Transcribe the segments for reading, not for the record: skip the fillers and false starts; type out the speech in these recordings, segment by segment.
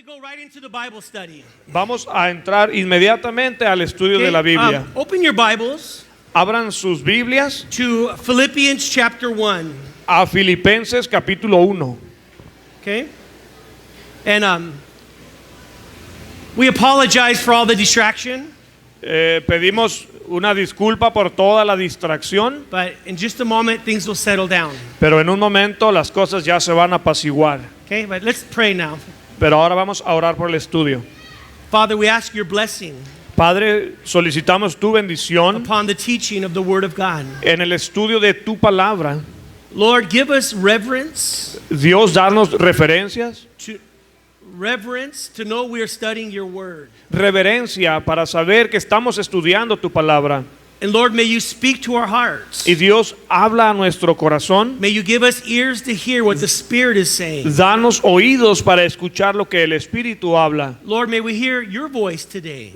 go right into the Bible study. Vamos a entrar inmediatamente al estudio de la Biblia. Open your Bibles Abran sus Biblias to Philippians chapter 1. a Filipenses capítulo 1. Okay? And we apologize for all the distraction, Pedimos una disculpa por toda la distracción, but in just a moment things will settle down. pero en un momento las cosas ya se van a apaciguar. Okay? But let's pray now. Pero ahora vamos a orar por el estudio. Father, we ask your blessing Padre, solicitamos tu bendición upon the teaching of the Word of God. en el estudio de tu palabra. Lord, give us reverence Dios, darnos referencias, to know we are studying your Word. reverencia para saber que estamos estudiando tu palabra. And Lord, may you speak to our hearts. Y Dios habla a nuestro corazón. May you give us ears to hear what the Spirit is saying. Danos oídos para escuchar lo que el Espíritu habla. Lord, may we hear your voice today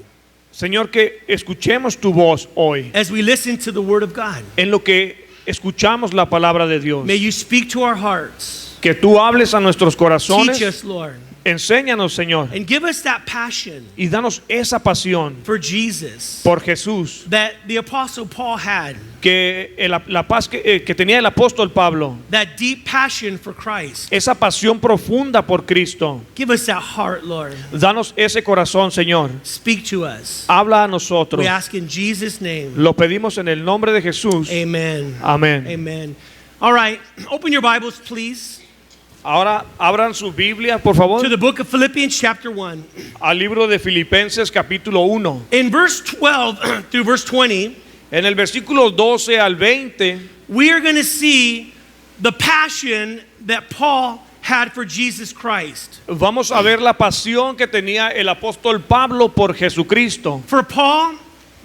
Señor, que escuchemos tu voz hoy as we listen to the Word of God. en lo que escuchamos la palabra de Dios. May you speak to our hearts. Que tú hables a nuestros corazones. Teach us, Lord. Enséñanos, Señor, And give us that passion y danos esa pasión for Jesus por Jesús that the Apostle Paul had. que la paz que tenía el apóstol Pablo, That deep passion for Christ. esa pasión profunda por Cristo. Give us that heart, Lord. Danos ese corazón, Señor. Speak to us. Habla a nosotros. We ask in Jesus' name. Lo pedimos en el nombre de Jesús. Amen. Amén. Amen. All right. Open your Bibles, please, Ahora abran su Biblia, por favor, to the book of Philippians chapter 1. al libro de Filipenses capítulo 1. In verse 12 through verse 20, En el versículo 12 al 20 we are going to see the passion that Paul had for Jesus Christ. vamos a ver la pasión que tenía el apóstol Pablo por Jesucristo. For Paul,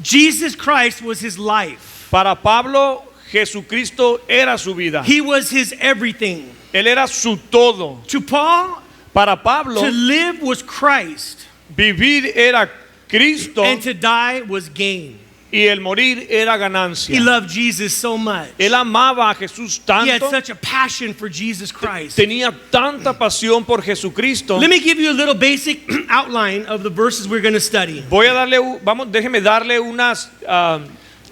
Jesus Christ was his life. Para Pablo, Jesucristo era su vida. He was his everything. Él era su todo. To Paul, Para Pablo, to live was Christ, vivir era Cristo and to die was gain. y el morir era He ganancia. loved Jesus so much. Él amaba a Jesús He had tanto, such a passion for Jesus Christ. tenía tanta pasión por Jesucristo. Let me give you a little basic outline of the verses we're going to study. Voy a darle, déjeme darle unas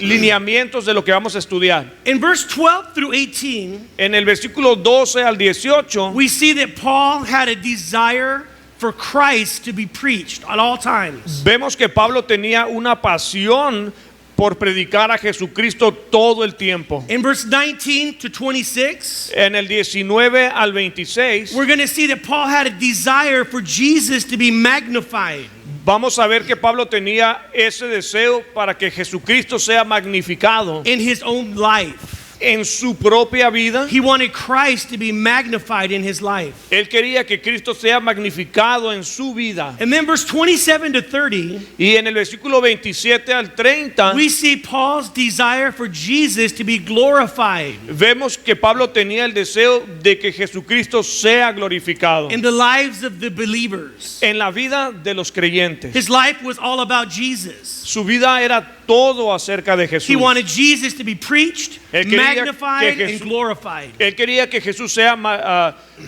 lineamientos de lo que vamos a estudiar. In verse 12 through 18, En el versículo 12 al 18 we see that Paul had a desire for Christ to be preached at all times. vemos que Pablo tenía una pasión por predicar a Jesucristo todo el tiempo. In verse 19 to 26, En el 19 al 26 we're going to see that Paul had a desire for Jesus to be magnified. vamos a ver que Pablo tenía ese deseo para que Jesucristo sea magnificado In his own life, en su propia vida. he wanted Christ to be magnified in his life. Él quería que Cristo sea magnificado en su vida. And then verse 27 to 30, Y en el versículo 27 al 30 we see Paul's desire for Jesus to be glorified vemos que Pablo tenía el deseo de que Jesucristo sea glorificado in the lives of the believers. en la vida de los creyentes. His life was all about Jesus. Su vida era todo acerca de Jesús. He wanted Jesus to be preached, Él quería magnified, que and glorified. Él quería que Jesús sea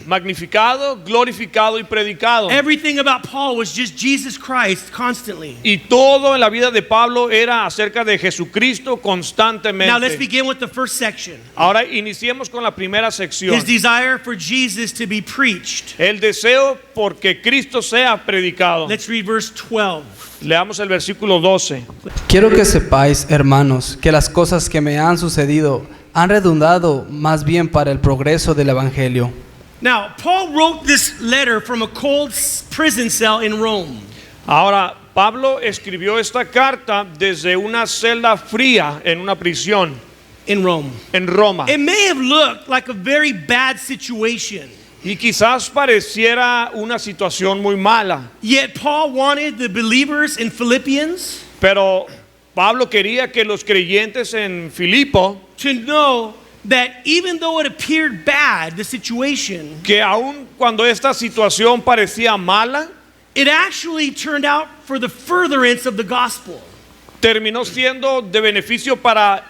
magnificado, glorificado y predicado. Everything about Paul was just Jesus Christ constantly. Y todo en la vida de Pablo era acerca de Jesucristo constantemente. Now let's begin with the first section. Ahora iniciemos con la primera sección. His desire for Jesus to be preached. El deseo porque Cristo sea predicado. Let's read verse 12. Leamos el versículo 12. Quiero que sepáis, hermanos, que las cosas que me han sucedido han redundado más bien para el progreso del Evangelio. Now, Paul wrote this letter from a cold prison cell in Rome. Ahora, Pablo escribió esta carta desde una celda fría en una prisión In Rome. en Roma. It may have looked like a very bad situation. Y quizás pareciera una situación muy mala, Yet Paul wanted the believers in Philippians pero Pablo quería que los creyentes en Filipo, to know that even though it appeared bad, the situation, que aun cuando esta situación parecía mala, it actually turned out for the furtherance of the gospel. terminó siendo de beneficio para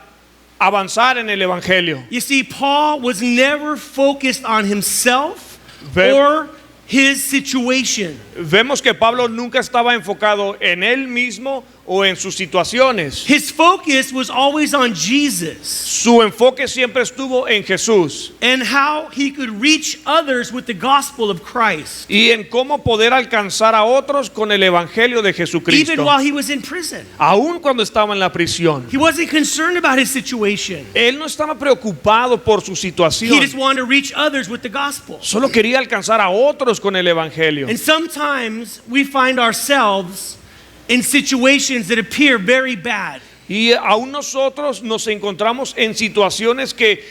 avanzar en el Evangelio. You see, Paul was never focused on himself Ve- or his situation. Vemos que Pablo nunca estaba enfocado en él mismo o en sus situaciones. His focus was always on Jesus Su enfoque siempre estuvo en Jesús and how he could reach others with the gospel of Christ, y en cómo poder alcanzar a otros con el evangelio de even Jesucristo. while he was in prison. Aún cuando estaba en la prisión, He wasn't concerned about his situation. él no estaba preocupado por su He situación. just wanted to reach others with the gospel. Solo quería alcanzar a otros con el evangelio. And sometimes we find ourselves in situations that appear very bad. Y aún nosotros nos encontramos en situaciones que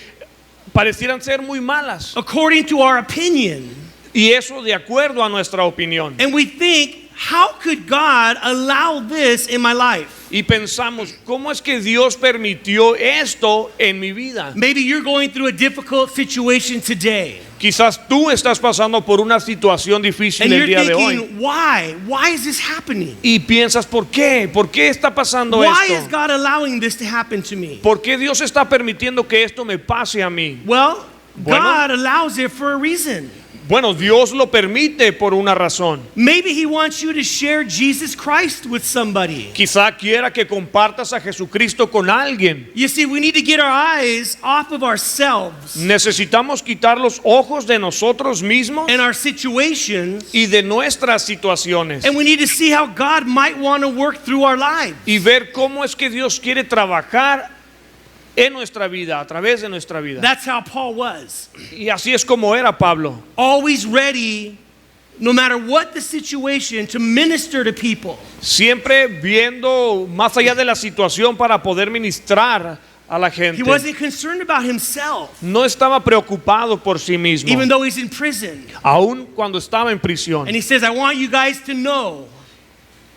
parecieran ser muy malas. According to our opinion. Y eso de acuerdo a nuestra opinión. And we think, how could God allow this in my life? Y pensamos, ¿cómo es que Dios permitió esto en mi vida? Maybe you're going through a difficult situation today. Quizás tú estás pasando por una situación difícil And el you're día de hoy. thinking, why? Why is this happening? Y piensas, ¿por qué? ¿Por qué está pasando Why is esto? God allowing this to happen to me? ¿Por qué Dios está permitiendo que esto me pase a mí? Well, Bueno. God allows it for a reason. Bueno, Dios lo permite por una razón. Maybe he wants you to share Jesus Christ with somebody. Quizá quiera que compartas a Jesucristo con alguien. You see, we need to get our eyes off of ourselves Necesitamos quitar los ojos de nosotros mismos and our situations, y de nuestras situaciones and we need to see how God might want to work through our lives. y ver cómo es que Dios quiere trabajar en nuestra vida, a través de nuestra vida. That's how Paul was. Y así es como era Pablo. Always ready, no matter what the situation, to minister to people. Siempre viendo más allá de la situación para poder ministrar a la He gente. wasn't concerned about himself, No estaba preocupado por sí mismo, even though he's in prison. aun cuando estaba en prisión. And he says, I want you guys to know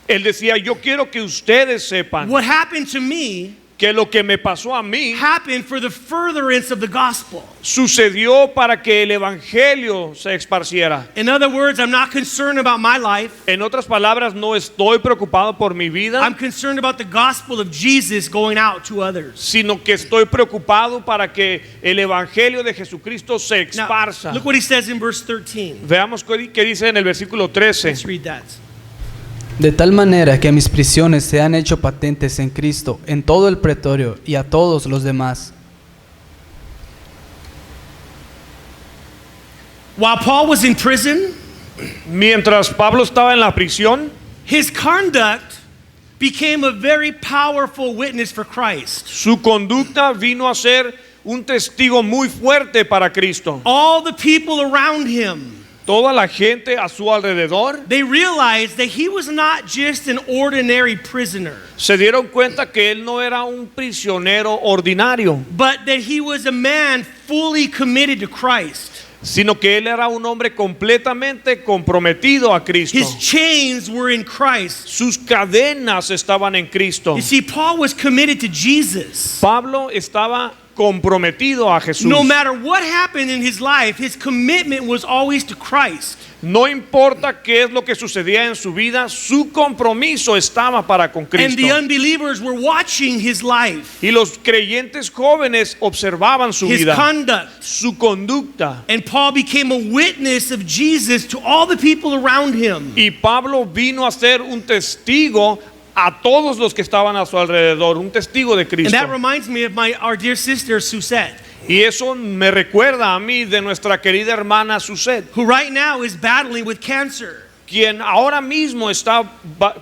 Él decía, yo quiero que ustedes sepan what happened to me que lo que me pasó a mí happened for the furtherance of the gospel. sucedió para que el evangelio se esparciera. In other words, I'm not concerned about my life. En otras palabras, no estoy preocupado por mi vida, I'm concerned about the gospel of Jesus going out to others. sino que estoy preocupado para que el evangelio de Jesucristo se Now, esparza. look what he says in verse 13. Veamos qué dice en el versículo 13. Let's read that. De tal manera que mis prisiones se han hecho patentes en Cristo, en todo el pretorio y a todos los demás. While Paul was in prison, Mientras Pablo estaba en la prisión, his conduct became a very powerful witness for Christ. su conducta vino a ser un testigo muy fuerte para Cristo. All the people around him, Toda la gente a su alrededor they realized that he was not just an ordinary prisoner, se dieron cuenta que él no era un prisionero ordinario, but that he was a man fully committed to Christ. sino que él era un hombre completamente comprometido a Cristo. His chains were in Christ. Sus cadenas estaban en Cristo. You see, Paul was committed to Jesus. Pablo estaba comprometido a Jesús. No matter what happened in his life, his commitment was always to Christ. No importa qué es lo que sucedía en su vida, su compromiso estaba para con And Cristo. the unbelievers were watching his life, Y los creyentes jóvenes observaban su his vida, conduct. su conducta. And Paul became a witness of Jesus to all the people around him. Y Pablo vino a ser un testigo a todos los que estaban a su alrededor, un testigo de And Cristo. that reminds me of our dear sister Suzette, Y eso me recuerda a mí de nuestra querida hermana Suzette, who right now is battling with cancer. quien ahora mismo está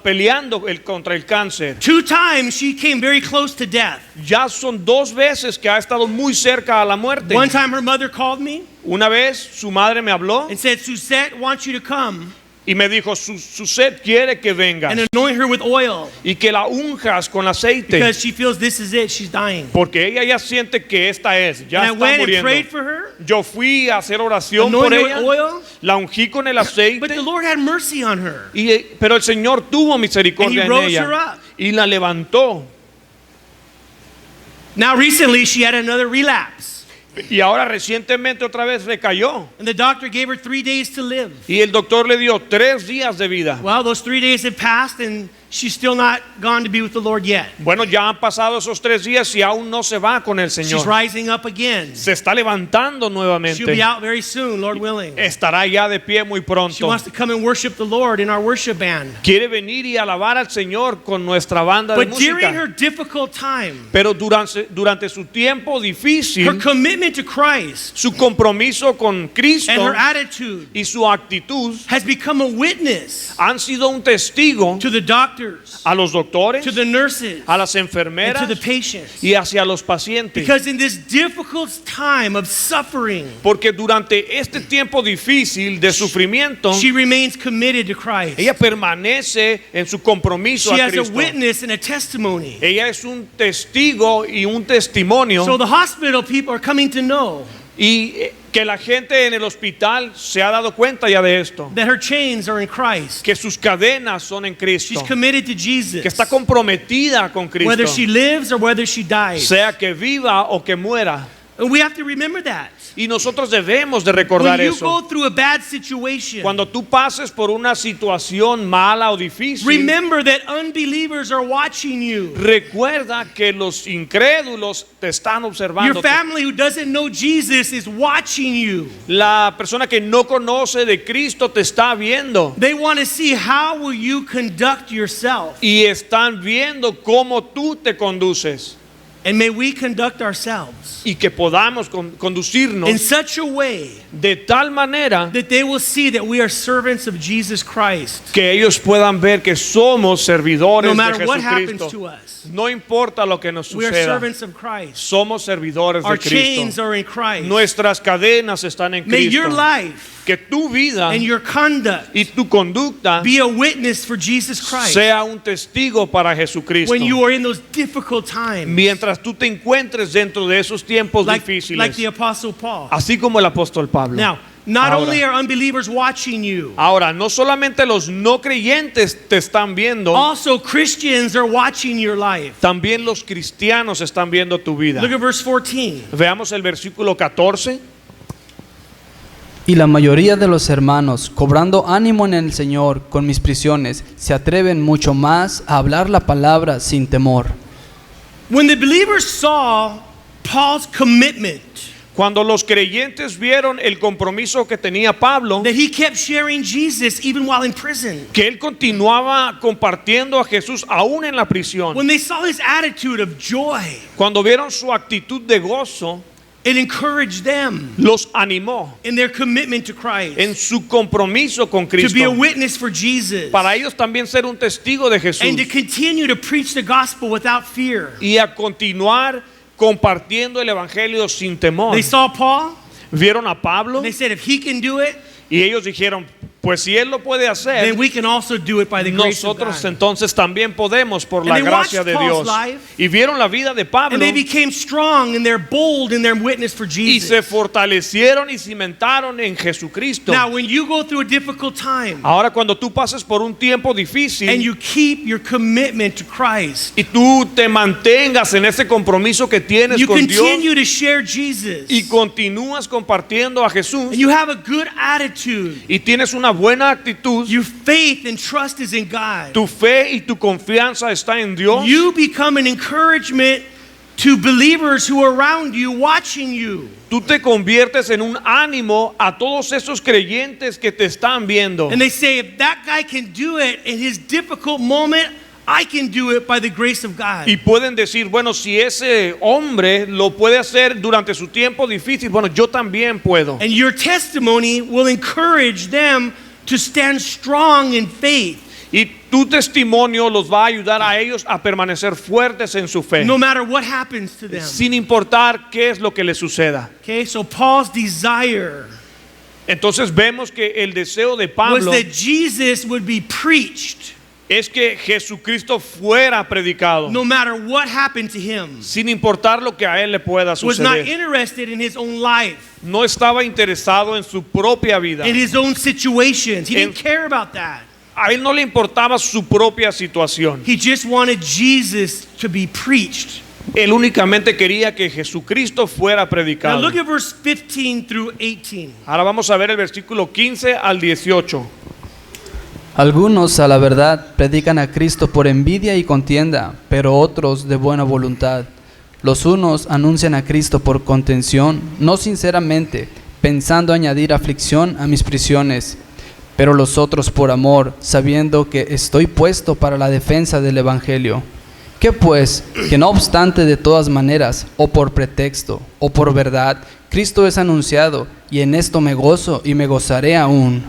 peleando contra el cáncer. 2 times she came very close to death. Ya son 2 veces que ha estado muy cerca a la muerte. One time her mother called me Una vez su madre me habló and said, Suzette wants you to come y me dijo, Suzette quiere que vengas and anoint her with oil y que la unjas con aceite, because she feels this is it, she's dying. porque ella ya siente que esta es, ya And I está went and muriendo. prayed for her, Yo fui a hacer oración anointed por her with ella, oil, la ungí con el but aceite, the Lord had mercy on her. pero el Señor tuvo misericordia And he en rose her ella up. y la levantó. Now recently she had another relapse Y ahora recientemente otra vez recayó and the doctor gave her 3 days to live. y el doctor le dio 3 días de vida. Well, those 3 days had passed and she's still not gone to be with the Lord yet. Bueno, ya han pasado esos 3 días y aún no se va con el She's Señor. rising up again. Se está levantando She'll be nuevamente. out very soon, Lord willing. Estará ya de pie muy She pronto. wants to come and worship the Lord in our worship band. Quiere venir y alabar al Señor con nuestra banda de But during her música. difficult time, Pero durante su tiempo her difícil, commitment to Christ su compromiso con Cristo and her attitude y su actitud has become a witness han sido un testigo to the doctors, a los doctores, to the nurses, a las and enfermeras to the patients. y hacia los pacientes. Because in this difficult time of suffering, Porque durante este tiempo difícil de sufrimiento, she remains committed to Christ. ella permanece en su compromiso She a has a Cristo. witness and a testimony. Ella es un testigo y un testimonio. So the hospital people are coming to know Y que la gente en el hospital se ha dado cuenta ya de esto. that her chains are in Christ. Que sus cadenas son en Cristo. She's committed to Jesus. Que está comprometida con Cristo. Whether she lives or whether she dies. Sea que viva o que muera. And we have to remember that. Y nosotros debemos de recordar When you eso. go through a bad situation, Cuando tú pases por una situación mala o difícil, remember that unbelievers are watching you. recuerda que los incrédulos te están observando. Your family who doesn't know Jesus is watching you. La persona que no conoce de Cristo te está viendo. They want to see how will you conduct yourself. Y están viendo cómo tú te conduces. And may we conduct ourselves Y que podamos conducirnos in such a way de tal manera that they will see that we are servants of Jesus Christ. que ellos puedan ver que somos servidores No de matter what happens Jesucristo. to us, No importa lo que nos we are suceda, servants of Christ. somos servidores Our de chains Cristo. are in Christ. Nuestras cadenas están en May your Cristo. life Que tu vida and your conduct y tu conducta be a witness for Jesus Christ sea un testigo para Jesucristo. when you are in those difficult times, Mientras tú te encuentres dentro de esos tiempos like difíciles, the Apostle Paul. así como el apóstol Pablo. Now, not Ahora. only are unbelievers watching you, Ahora, no solamente los no creyentes te están viendo, also Christians are watching your life. también los cristianos están viendo tu vida. Look at verse 14. Veamos el versículo 14. Y la mayoría de los hermanos, cobrando ánimo en el Señor con mis prisiones, se atreven mucho más a hablar la palabra sin temor. When the believers saw Paul's commitment, Cuando los creyentes vieron el compromiso que tenía Pablo, that he kept sharing Jesus even while in prison, que él continuaba compartiendo a Jesús aún en la prisión, when they saw his attitude of joy, cuando vieron su actitud de gozo, it encouraged them los animó in their commitment to Christ en su compromiso con to be a Cristo, witness for Jesus para ellos también ser un testigo de Jesús and to continue to preach the gospel without fear. y a continuar compartiendo el evangelio sin temor. They saw Paul Vieron a Pablo and they said, if he can do it, y ellos dijeron, pues si él lo puede hacer, then we can also do it by the grace of nosotros God. entonces también podemos por And la they gracia watched de Paul's Dios. life. Y vieron la vida de Pablo And they became strong and they're bold in their witness for y se Jesus. fortalecieron y cimentaron en Jesucristo. Now, when you go through a difficult time Ahora cuando tú pases por un tiempo difícil and you keep your commitment to Christ, y tú te mantengas en ese compromiso que tienes you con Dios continue to share Jesus, y continúas compartiendo a Jesús and you have a good attitude, y tienes una buena actitud, your faith and trust is in God, tu fe y tu confianza está en Dios, you become an encouragement to believers who are around you, watching you. tú te conviertes en un ánimo a todos esos creyentes que te están viendo. And they say, if that guy can do it in his difficult moment, I can do it by the grace of God. Y pueden decir, bueno, si ese hombre lo puede hacer durante su tiempo difícil, bueno, yo también puedo. And your testimony will encourage them to stand strong in faith, Y tu testimonio los va a ayudar a ellos a permanecer fuertes en su fe, no matter what happens to them. sin importar qué es lo que les suceda. Okay, so Paul's desire Entonces vemos que el deseo de was Pablo that Jesus would be preached es que Jesucristo fuera predicado, no matter what happened to him. sin importar lo que a él le pueda Was not suceder. interested in his own life, No estaba interesado en su propia vida. in his own situations. He didn't En- care about that. A él no le importaba su propia situación. He just wanted Jesus to be preached. Él únicamente quería que Jesucristo fuera Now predicado. look at verse 15 through 18. Ahora vamos a ver el versículo 15 al 18. Algunos a la verdad predican a Cristo por envidia y contienda, pero otros de buena voluntad. Los unos anuncian a Cristo por contención, no sinceramente, pensando añadir aflicción a mis prisiones, pero los otros por amor, sabiendo que estoy puesto para la defensa del Evangelio. ¿Qué pues? Que no obstante de todas maneras, o por pretexto, o por verdad, Cristo es anunciado, y en esto me gozo y me gozaré aún.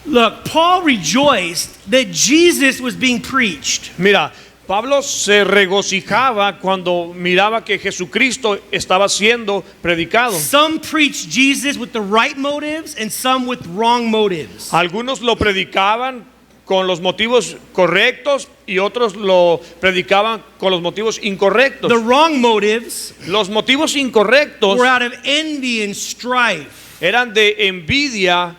Look, Paul rejoiced that Jesus was being preached. Mira, Pablo se regocijaba cuando miraba que Jesucristo estaba siendo predicado. Some preached Jesus with the right motives and some with wrong motives. Algunos lo predicaban con los motivos correctos y otros lo predicaban con los motivos incorrectos. The wrong motives Los motivos incorrectos were out of envy and strife. eran de envidia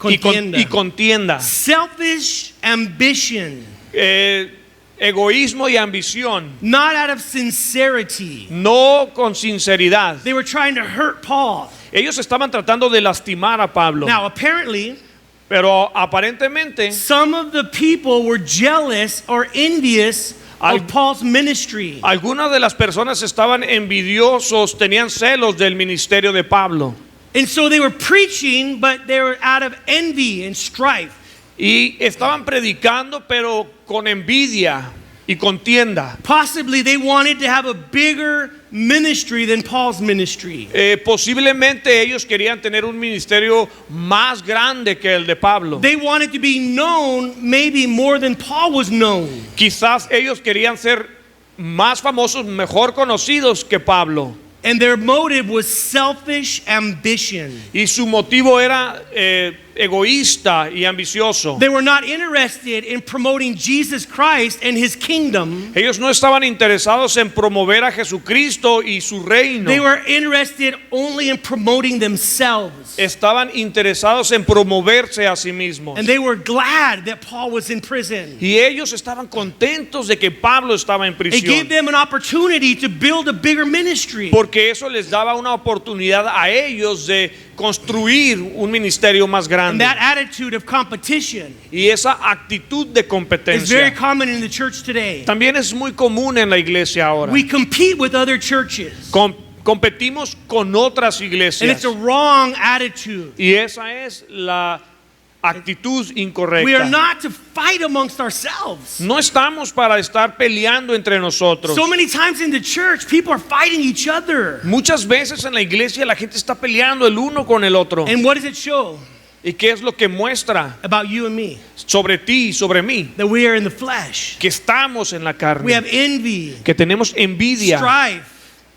y contienda, Selfish ambition, egoísmo y ambición, not out of sincerity. no con sinceridad. They were trying to hurt Paul. Ellos estaban tratando de lastimar a Pablo, Now, apparently, pero aparentemente some of the people were jealous or envious of Paul's ministry. algunas de las personas estaban envidiosos, tenían celos del ministerio de Pablo. And so they were preaching, but they were out of envy and strife. Y estaban predicando, pero con envidia y contienda. Possibly they wanted to have a bigger ministry than Paul's ministry. Posiblemente ellos querían tener un ministerio más grande que el de Pablo. They wanted to be known maybe more than Paul was known. Quizás ellos querían ser más famosos, mejor conocidos que Pablo. And their motive was selfish ambition. Y su motivo era egoísta y ambicioso. They were not interested in promoting Jesus Christ and his kingdom. Ellos no estaban interesados en promover a Jesucristo y su reino. They were interested only in promoting themselves. Estaban interesados en promoverse a sí mismos. And they were glad that Paul was in prison. Y ellos estaban contentos de que Pablo estaba en It prisión. gave them an opportunity to build a bigger ministry. Porque eso les daba una oportunidad a ellos de construir un ministerio más And grande. that attitude of competition Y esa actitud de is very competencia common in the church today. también es muy común en la iglesia ahora. We compete with other churches. Competimos con otras And iglesias. it's a wrong attitude. Y esa es la actitud We are incorrecta. not to fight amongst ourselves. No estamos para estar peleando entre nosotros. So many times in the church, people are fighting each other. Muchas veces en la iglesia la gente está peleando el uno con el otro. And what does it show ¿Y qué es lo que muestra about you and me? sobre ti y sobre mí? That we are in the flesh. Que estamos en la We have carne. envy, Que tenemos envidia, strife,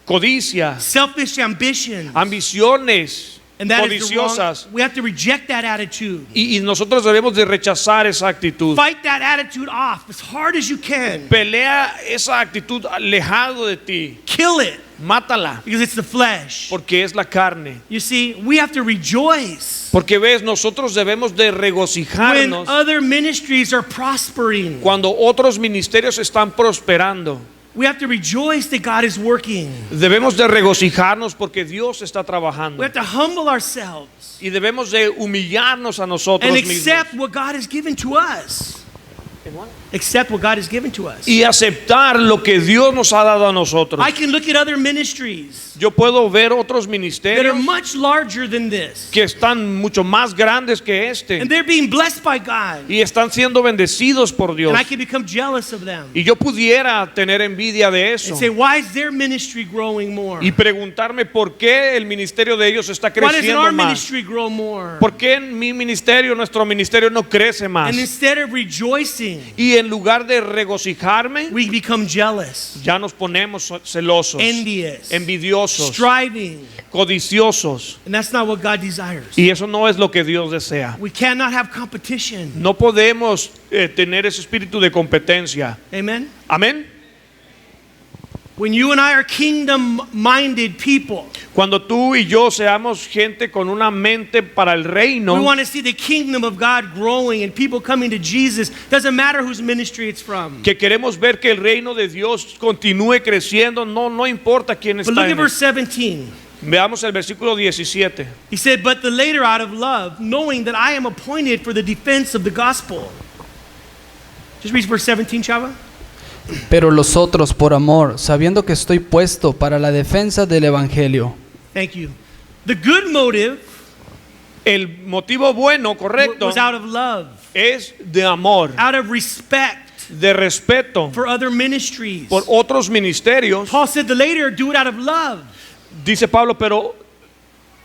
codicia, selfish ambition. ambiciones And that is the wrong. codiciosas. We have to reject that attitude. Y nosotros debemos de rechazar esa actitud. Fight that attitude off as hard as you can. Pelea esa actitud alejado de ti. Kill it Mátala, because it's the flesh. porque es la carne. You see, we have to rejoice Porque ves, nosotros debemos de when regocijarnos other ministries are prospering. cuando otros ministerios están prosperando. We have to rejoice that God is working. Debemos de regocijarnos porque Dios está We trabajando. have to humble ourselves Y debemos de humillarnos a nosotros and mismos. accept what God has given to us. Accept what God has given to us. Y aceptar lo que Dios nos ha dado a nosotros. I can look at other ministries Yo puedo ver otros that are ministerios much larger than this, que están mucho más grandes que este. and they're being blessed by God, Y están siendo bendecidos por Dios. and I can become jealous of them Y yo pudiera tener envidia de eso. and say, why is their ministry growing more? Y preguntarme por qué el ministerio de ellos está Why doesn't creciendo our más. ministry grow more? ¿Por qué en mi ministerio, nuestro ministerio no crece más? And instead of rejoicing, Y en lugar de regocijarme, we become jealous, ya nos ponemos celosos, envious, envidiosos, striving, codiciosos. and that's not what God desires. Y eso no es lo que Dios desea. We cannot have competition. No podemos tener ese espíritu de competencia. Amen? Amén. When you and I are kingdom-minded people, Cuando tú y yo seamos gente con una mente para el we reino, want to see the kingdom of God growing and people coming to Jesus. Doesn't matter whose ministry it's from. que queremos ver que el reino de Dios continúe creciendo, no importa quién But está look at en él. verse 17. Veamos el versículo 17. He said, but the later out of love, knowing that I am appointed for the defense of the gospel. Just read verse 17, Chava. Pero los otros por amor, sabiendo que estoy puesto para la defensa del evangelio. Thank you. The good motive El motivo bueno, correcto, was out of love, es de amor, out of respect de respeto for other ministries. por otros ministerios. Paul said the later do it out of love. Dice Pablo, pero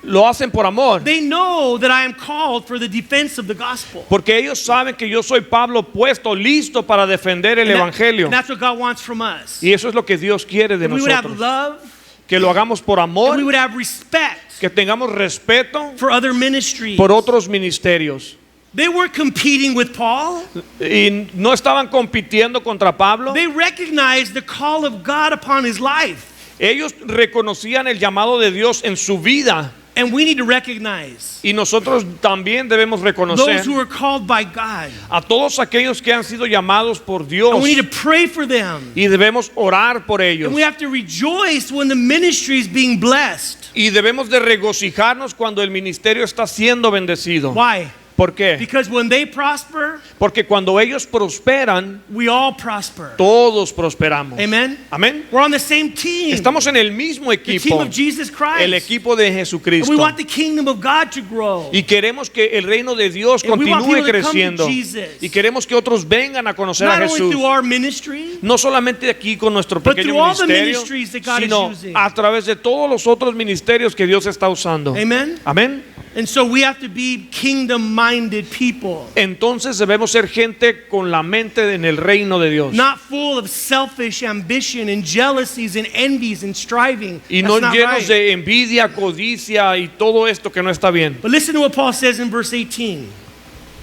lo hacen por amor, They know that I am called for the defense of the gospel. porque ellos saben que yo soy Pablo puesto, listo para defender el evangelio. And that's what God wants from us. Y eso es lo que Dios quiere de That we would have nosotros, love, que lo hagamos por and we amor, would have respect que tengamos respeto for other ministries. por otros ministerios. They weren't competing with Paul. Y no estaban compitiendo contra Pablo. They recognized the call of God upon his life. Ellos reconocían el llamado de Dios en su vida. And we need to recognize Y nosotros también debemos reconocer those who are called by God. a todos aquellos que han sido llamados por Dios, And we need to pray for them. y debemos orar por ellos. And we have to rejoice when the ministry is being blessed. Y debemos de regocijarnos cuando el ministerio está siendo bendecido. Why? ¿Por qué? Because when they prosper, Porque cuando ellos prosperan, we all prosper. todos prosperamos. Amen? Amén. We're on the same team. Estamos en el mismo The team equipo, of Jesus Christ. el equipo de And Jesucristo. we want the kingdom of God to grow. Y queremos que el reino de Dios And we want continúe people to come to creciendo. Jesus. Y queremos que otros vengan a conocer a Not only Jesús. through our ministry, No solamente aquí con nuestro But pequeño through all the ministerio, ministries that God is sino using. a través de todos los otros ministerios que Dios está usando. amen? Amén. And so we have to be kingdom-minded people, Entonces debemos ser gente con la mente en el reino de Dios. not full of selfish ambition and jealousies and envies and striving. Y That's no not llenos right. de envidia, codicia y todo esto que no está bien. But listen to what Paul says in verse 18.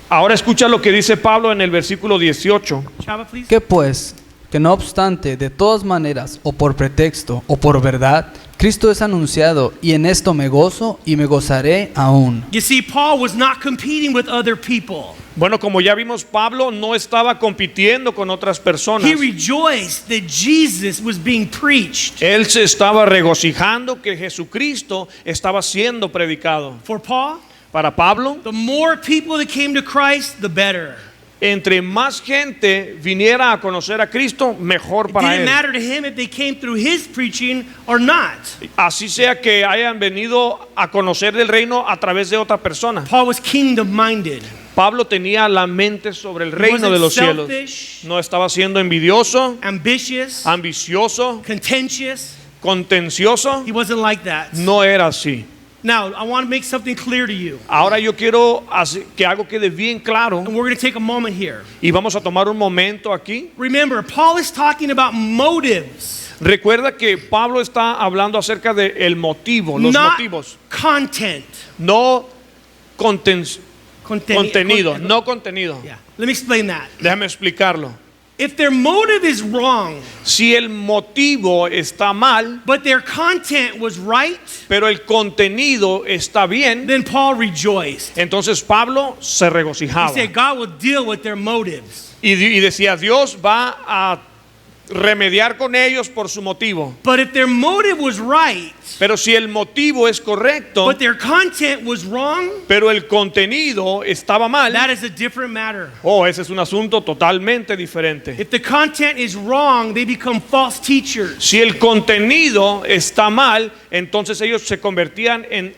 Ahora escucha lo que dice Pablo en el versículo 18. Chava, please. ¿Qué pues? Que no obstante, de todas maneras, o por pretexto, o por verdad, Cristo es anunciado, y en esto me gozo y me gozaré aún. You see, Paul was not competing with other people. Bueno, como ya vimos, Pablo no estaba compitiendo con otras personas. He rejoiced that Jesus was being preached. Él se estaba regocijando que Jesucristo estaba siendo predicado. For Paul, Para Pablo, the more people that came to Christ, the better. entre más gente viniera a conocer a Cristo, mejor It para didn't él. matter to him if they came through his preaching or not. Así sea que hayan venido a conocer del reino a través de otra persona. Paul was kingdom-minded. Pablo tenía la mente sobre el He reino de wasn't los cielos. selfish, No estaba siendo envidioso, ambitious, ambicioso, contentious. contencioso. He wasn't like that. No era así. Now, I want to make something clear to you. Ahora yo quiero que algo quede bien claro, And we're going to take a moment here. y vamos a tomar un momento aquí. Remember, Paul is talking about motives, Recuerda que Pablo está hablando acerca del motivo, los not motivos, content. no contenido, Content- no contenido. Yeah. Let me explain that. Déjame explicarlo. If their motive is wrong, Si el motivo está mal, but their content was right, pero el contenido está bien, then Paul rejoiced. entonces Pablo se He regocijaba said God will deal with their motives. y decía, Dios va a remediar con ellos por su motivo. But if their motive was right, Pero si el motivo es correcto, but their content was wrong, pero el contenido estaba mal, that is a different matter. ese es un asunto totalmente diferente. If the content is wrong, they become false teachers. Si el contenido está mal, entonces ellos se convertían en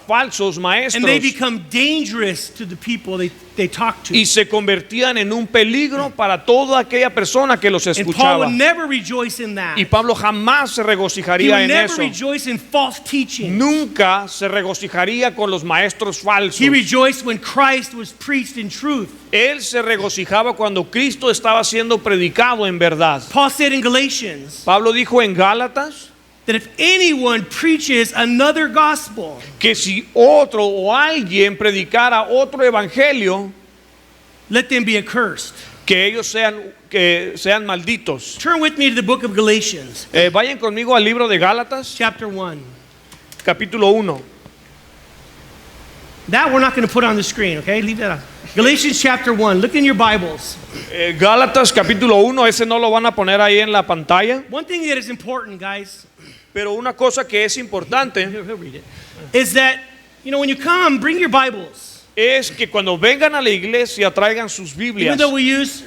falsos And maestros they become dangerous to the people they talk to. y se convertían en un peligro para toda aquella persona que los And Paul escuchaba. would never rejoice in that. Y Pablo jamás se He regocijaría would en never eso. rejoice in false teaching. Nunca se regocijaría con los maestros falsos. He rejoiced when Christ was preached in truth. Él se regocijaba cuando Cristo estaba siendo predicado en verdad. Paul said in Galatians Pablo dijo en Gálatas that if anyone preaches another gospel, que si otro o alguien predicara otro evangelio, let them be accursed. que ellos sean malditos. Turn with me to the book of Galatians, Vayan conmigo al libro de Gálatas, chapter 1. capítulo 1. That we're not going to put on the screen, okay? Leave that out. Galatians chapter 1. Look in your Bibles. Gálatas capítulo 1, ese no lo van a poner ahí en la pantalla. One thing that is important, guys, Pero una cosa que es importante he'll read it, is that, when you come, bring your Bibles. es que cuando vengan a la iglesia traigan sus Even Biblias. though we use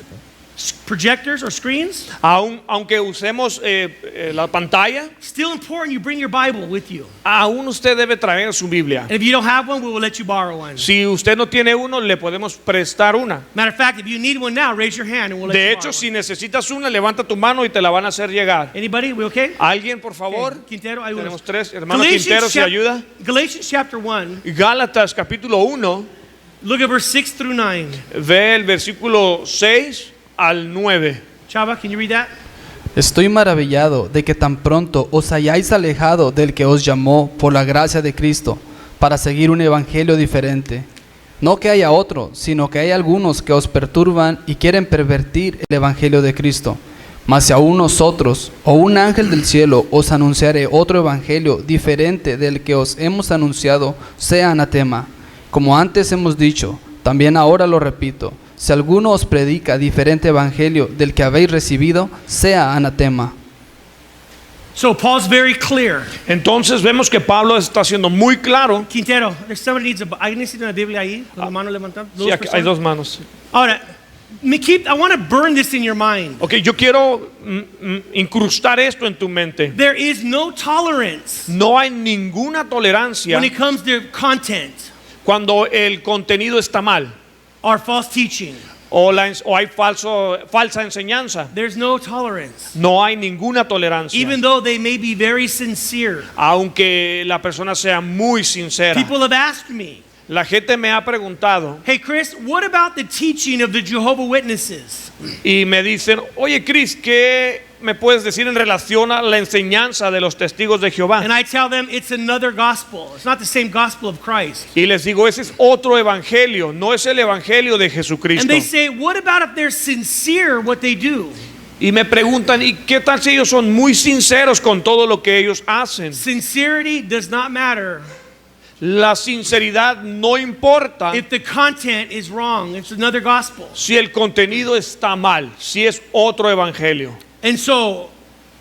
projectors or screens, Aunque usemos la pantalla, still important you bring your Bible with you. aún usted debe traer su Biblia. And if you don't have one, we will let you borrow one. Si usted no tiene uno, le podemos prestar una. Matter of fact, if you need one now, raise your hand and we'll let De you hecho, borrow si necesitas una, levanta tu mano y te la van a hacer llegar. one. Anybody? We okay? ¿Alguien, por favor? Okay, Quintero, ayúdanos. Tenemos tres. Hermano Quintero, ¿se ayuda? Galatians chapter 1, Gálatas capítulo 1, look at verse 6 through 9. ve el versículo 6 al 9. Chava, can you read that? Estoy maravillado de que tan pronto os hayáis alejado del que os llamó por la gracia de Cristo para seguir un evangelio diferente. No que haya otro, sino que hay algunos que os perturban y quieren pervertir el evangelio de Cristo. Mas si aún nosotros o un ángel del cielo os anunciare otro evangelio diferente del que os hemos anunciado, sea anatema. Como antes hemos dicho, también ahora lo repito. Si alguno os predica diferente evangelio del que habéis recibido, sea anatema. So Paul's very clear. Entonces vemos que Pablo está siendo muy claro. Quintero, there's somebody needs I necesito una Biblia ahí, con la mano levantada. Sí, aquí hay dos manos. Ahora, I want to burn this in your mind. Ok, yo quiero incrustar esto en tu mente. There is no tolerance No hay ninguna tolerancia when it comes to content cuando el contenido está mal or false teaching. o hay falsa enseñanza. There's no tolerance. No hay ninguna tolerancia. Even though they may be very sincere. Aunque la persona sea muy sincera. People have asked me, La gente me ha preguntado hey Chris, what about the teaching of the Jehovah's Witnesses? y me dicen, oye Chris, ¿qué me puedes decir en relación a la enseñanza de los testigos de Jehová? And I tell them it's another gospel. It's not the same gospel of Christ. Y les digo, ese es otro evangelio, no es el evangelio de And Jesucristo. they say, what about if they're sincere what they do? Y me preguntan, ¿y qué tal si ellos son muy sinceros con todo lo que ellos hacen? Sincerity does not matter La sinceridad no importa if the content is wrong. It's another gospel. si el contenido está mal, si es otro evangelio. And so,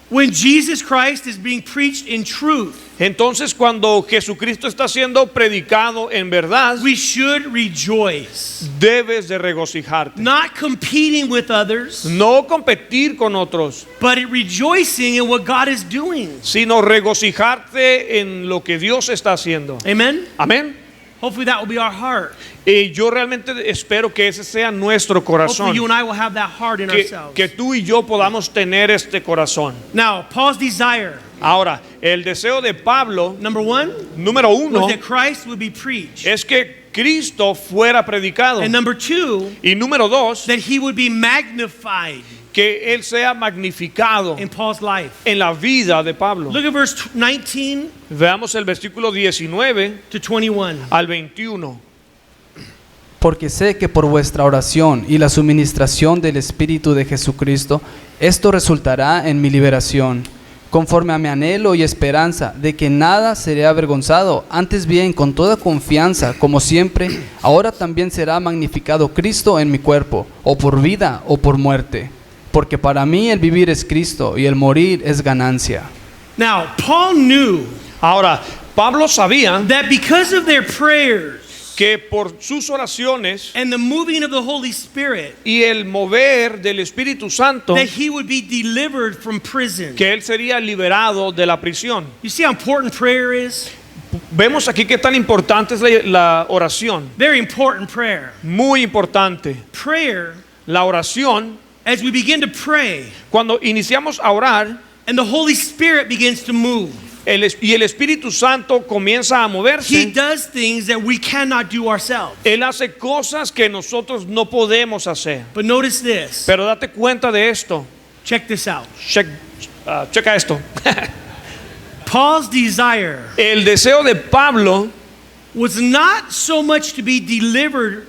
when Jesus Christ is being preached in truth, Entonces cuando Jesucristo está siendo predicado en verdad, we should rejoice. debes de regocijarte. Not competing with others, No competir con otros, but rejoicing in what God is doing. sino regocijarte en lo que Dios está haciendo. Amen? Amén. Hopefully that will be our heart. Y yo realmente espero que ese sea nuestro corazón. Hopefully you and I will have that heart in ourselves. Que tú y yo podamos tener este corazón. Now, Paul's desire, Ahora, el deseo de Pablo, number one, número uno, was that Christ would be preached. es que Cristo fuera predicado. And number two, Y número dos, that he would be magnified que Él sea magnificado in Paul's life. en la vida de Pablo. Look at verse 19 Veamos el versículo 19 to 21. al 21. Porque sé que por vuestra oración y la suministración del Espíritu de Jesucristo, esto resultará en mi liberación, conforme a mi anhelo y esperanza de que nada seré avergonzado, antes bien con toda confianza, como siempre, ahora también será magnificado Cristo en mi cuerpo, o por vida o por muerte. Porque para mí el vivir es Cristo y el morir es ganancia. Now, Paul knew Ahora, Pablo sabía that because of their prayers que por sus oraciones and the moving of the Holy Spirit, y el mover del Espíritu Santo, that he would be delivered from prison. que él sería liberado de la prisión. You see how important prayer is? Vemos aquí qué tan importante es la oración. Very important prayer. Muy importante. Prayer, La oración, as we begin to pray cuando iniciamos a orar and the Holy Spirit begins to move, y el Espíritu Santo comienza a he moverse, does things that we cannot do ourselves. él hace cosas que nosotros no podemos hacer. But notice this. Pero date cuenta de esto. Check this out. Checa esto. Paul's desire El deseo de Pablo was not so much to be delivered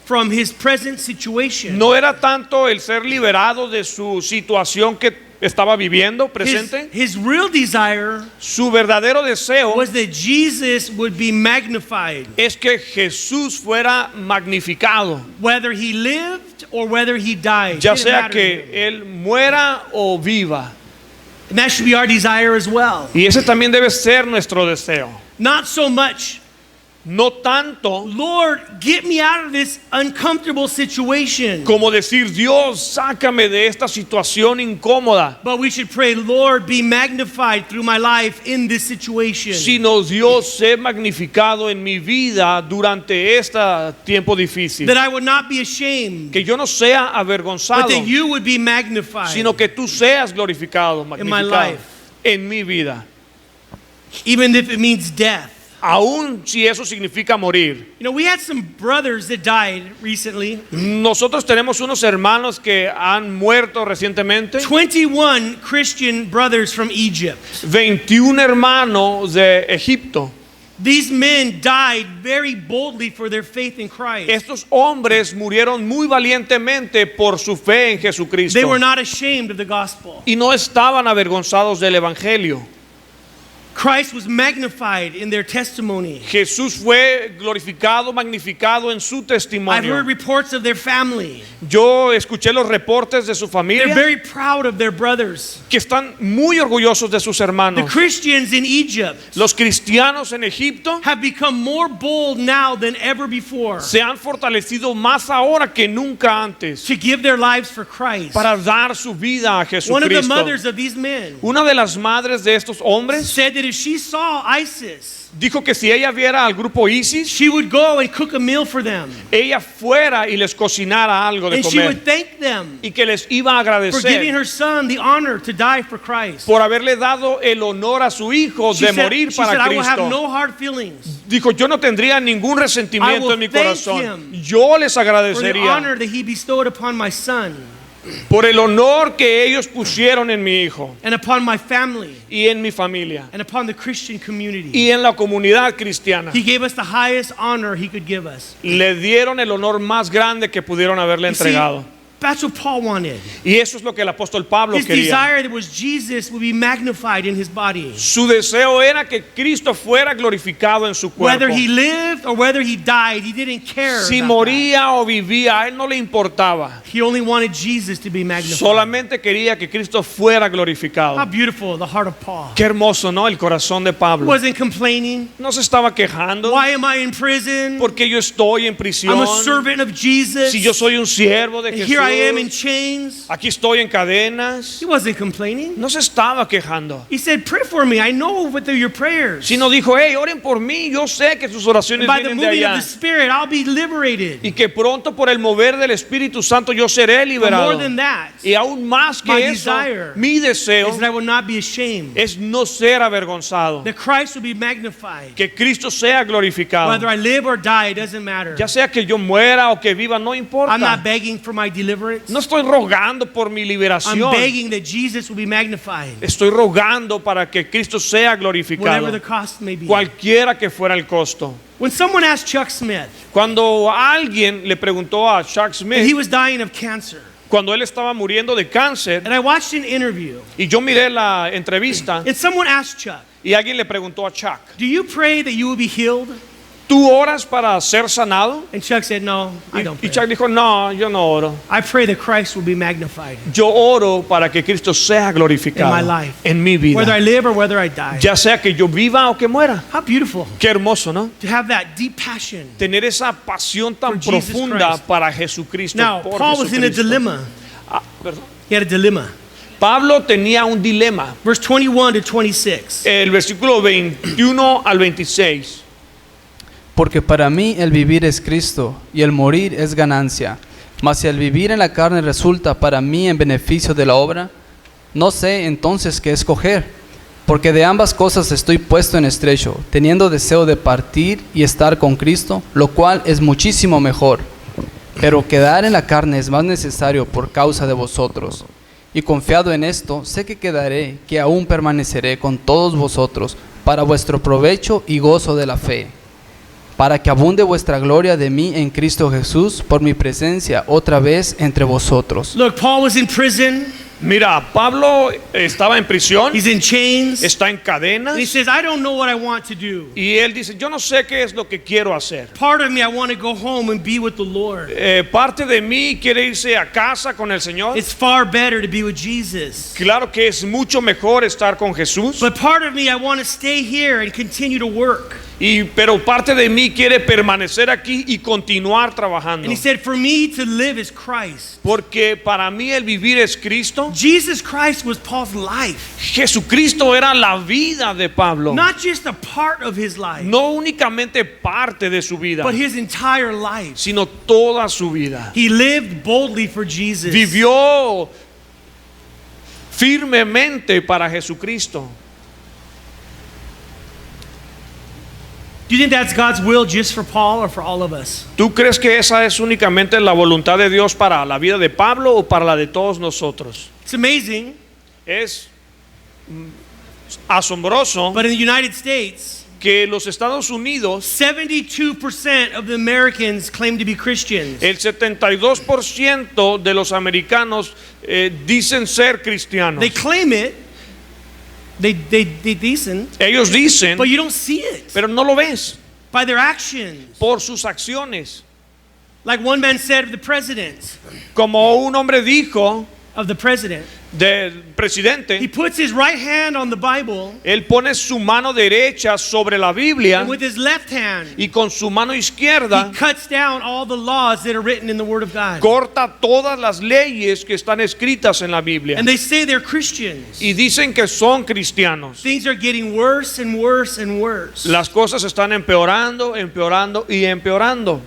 from his present situation. no era tanto el ser liberado de su situación que estaba viviendo presente. His real desire Su verdadero deseo was that Jesus would be magnified, es que Jesús fuera magnificado, whether he lived or whether he died. ya Didn't sea matter to que him. él muera o viva. And that should be our desire as well. Y ese también debe ser nuestro deseo. Not so much, No tanto Lord, get me out of this uncomfortable situation. como decir, Dios, sácame de esta situación incómoda. But we should pray, Lord, be magnified through my life in this situation. Sino, Dios, sé magnificado en mi vida durante este tiempo difícil. That I would not be ashamed, Que yo no sea but avergonzado, that you would be magnified sino que tú seas glorificado, in my magnificado life. en mi vida. Even if it means death. Aún si eso significa morir. You know, we had some brothers that died recently. Nosotros tenemos unos hermanos que han muerto recientemente. 21 Christian brothers from Egypt. 21 hermanos de Egipto. These men died very boldly for their faith in Christ. Estos hombres murieron muy valientemente por su fe en Jesucristo. They were not ashamed of the gospel. Y no estaban avergonzados del evangelio. Christ was magnified in their testimony. Jesús fue glorificado, magnificado en su I've testimonio. heard reports of their family. Yo escuché los reportes de su They're familia very proud of their brothers. que están muy orgullosos de sus The hermanos. Christians in Egypt Los cristianos en Egipto have become more bold now than ever before se han fortalecido más ahora que nunca antes to give their lives for Christ. para dar su vida a One of the Jesucristo. mothers of these men Una de las madres de estos hombres said that if she saw ISIS, dijo que si ella viera al grupo ISIS, she would go and cook a meal for them. ella fuera y les cocinara algo de And she comer would thank them y que les iba a for giving agradecer her son the honor to die for Christ. por haberle dado el honor a su hijo She de said, morir she said, para I will have Cristo. no hard feelings Dijo, yo no tendría ningún I resentimiento will en mi thank corazón. him Yo les for the agradecería honor that he bestowed upon my son por el honor que ellos pusieron en mi hijo and upon my family y en mi familia and upon the Christian community. y en la comunidad cristiana. He gave us the highest honor he could give us. Le dieron el honor más grande que pudieron haberle You see, entregado. that's what Paul wanted. Y eso es lo que el apóstol Pablo His quería. desire that was Jesus would be magnified in his body. Su deseo era que Cristo fuera glorificado en su cuerpo. Whether he lived or whether he died, he didn't care. Si about moría o vivía, a él no le importaba. that. He only wanted Jesus to be magnified. Solamente quería que Cristo fuera How glorificado. beautiful the heart of Paul. Qué hermoso, ¿no? El corazón de He Pablo. wasn't complaining. No se estaba quejando. Why am I in prison? Porque yo estoy en prisión. I'm a servant of Jesus. Si yo soy un siervo de And here I am in Jesús. chains. Aquí estoy en cadenas. He wasn't complaining. No se estaba quejando. He said, pray for me. I know what they're your prayers. Sino dijo, hey, oren por mí. Yo sé que sus oraciones By the vienen de moving of allá. the Spirit, I'll be liberated. Y que pronto por el mover del Espíritu Santo yo seré But liberado. more than that, Y aún más my que eso, desire mi deseo is that I will not be ashamed. es no ser avergonzado. That Christ will be magnified. Que Cristo sea glorificado. Whether I live or die, it doesn't matter. Ya sea que yo muera o que viva, no I'm importa. not begging for my deliverance. No estoy rogando por mi I'm liberación. begging that Jesus will be magnified. Estoy rogando para que Cristo sea Whatever glorificado. the cost may be. Cualquiera que fuera el costo. When someone asked Chuck Smith, Cuando alguien le preguntó a Chuck and he Smith, was dying of cancer, cuando él estaba muriendo de cáncer, and I watched an interview, y yo miré la entrevista, and someone asked Chuck, y alguien le preguntó a Chuck, do you pray that you will be healed? ¿tú oras para ser sanado? And Chuck said, no, I don't Y pray. Chuck dijo, no, yo no oro. I pray that Christ will be magnified Yo oro para que Cristo sea glorificado in my life. en mi Whether I vida. live or whether I die. Ya sea que yo viva o que muera. How beautiful Qué hermoso, ¿no? to have that deep passion. Tener esa pasión tan For Jesus profunda Christ. para Jesucristo. Now, por Paul was in a Jesucristo. dilemma. Ah, perdón. He had a dilemma. Pablo tenía un dilema. Verse 21 to 26. El versículo 21 al 26. Porque para mí el vivir es Cristo y el morir es ganancia. Mas si el vivir en la carne resulta para mí en beneficio de la obra, no sé entonces qué escoger. Porque de ambas cosas estoy puesto en estrecho, teniendo deseo de partir y estar con Cristo, lo cual es muchísimo mejor. Pero quedar en la carne es más necesario por causa de vosotros. Y confiado en esto, sé que quedaré, que aún permaneceré con todos vosotros, para vuestro provecho y gozo de la fe, para que abunde vuestra gloria de mí en Cristo Jesús por mi presencia otra vez entre vosotros. Look, Paul was in prison. Mira, Pablo estaba en prisión, He's in chains. está en And he cadenas, says, I don't know what I want to do. y él dice, yo no sé qué es lo que quiero hacer. Part of me, I want to go home and be with the Lord. Parte de mí quiere irse a casa con el Señor. It's far better to be with Jesus. Claro que es mucho mejor estar con Jesús, But part of me, I want to stay here and continue to work. pero parte de mí quiere permanecer aquí y continuar trabajando. And he said, for me to live is Christ. Porque para mí el vivir es Cristo. Jesus Christ was Paul's life, Jesucristo era la vida de Pablo. not just a part of his life, No únicamente parte de su vida, but his entire life. sino toda su vida. He lived boldly for Jesus. Vivió firmemente para Jesucristo. Do you think that's God's will just for Paul or for all of us? ¿Tú crees que esa es únicamente la voluntad de Dios para la vida de Pablo o para la de todos nosotros? It's amazing, Es asombroso but in the United States, que los Estados Unidos, 72% of the Americans claim to be Christians. el 72% de los americanos dicen ser cristianos. They claim it, they decent, Ellos dicen, but you don't see it pero no lo ves by their actions. por sus acciones. Like one man said of the president, Como un hombre dijo del he presidente, puts his right hand on the Bible, él pone su mano derecha sobre la Biblia and with his left hand, y con su mano he izquierda cuts down all the laws that are written in the Word of God. corta todas las leyes que están escritas en la Biblia. And they say they're Christians. Y dicen que son cristianos. Things are getting worse and worse and worse. Las cosas están empeorando, empeorando y empeorando.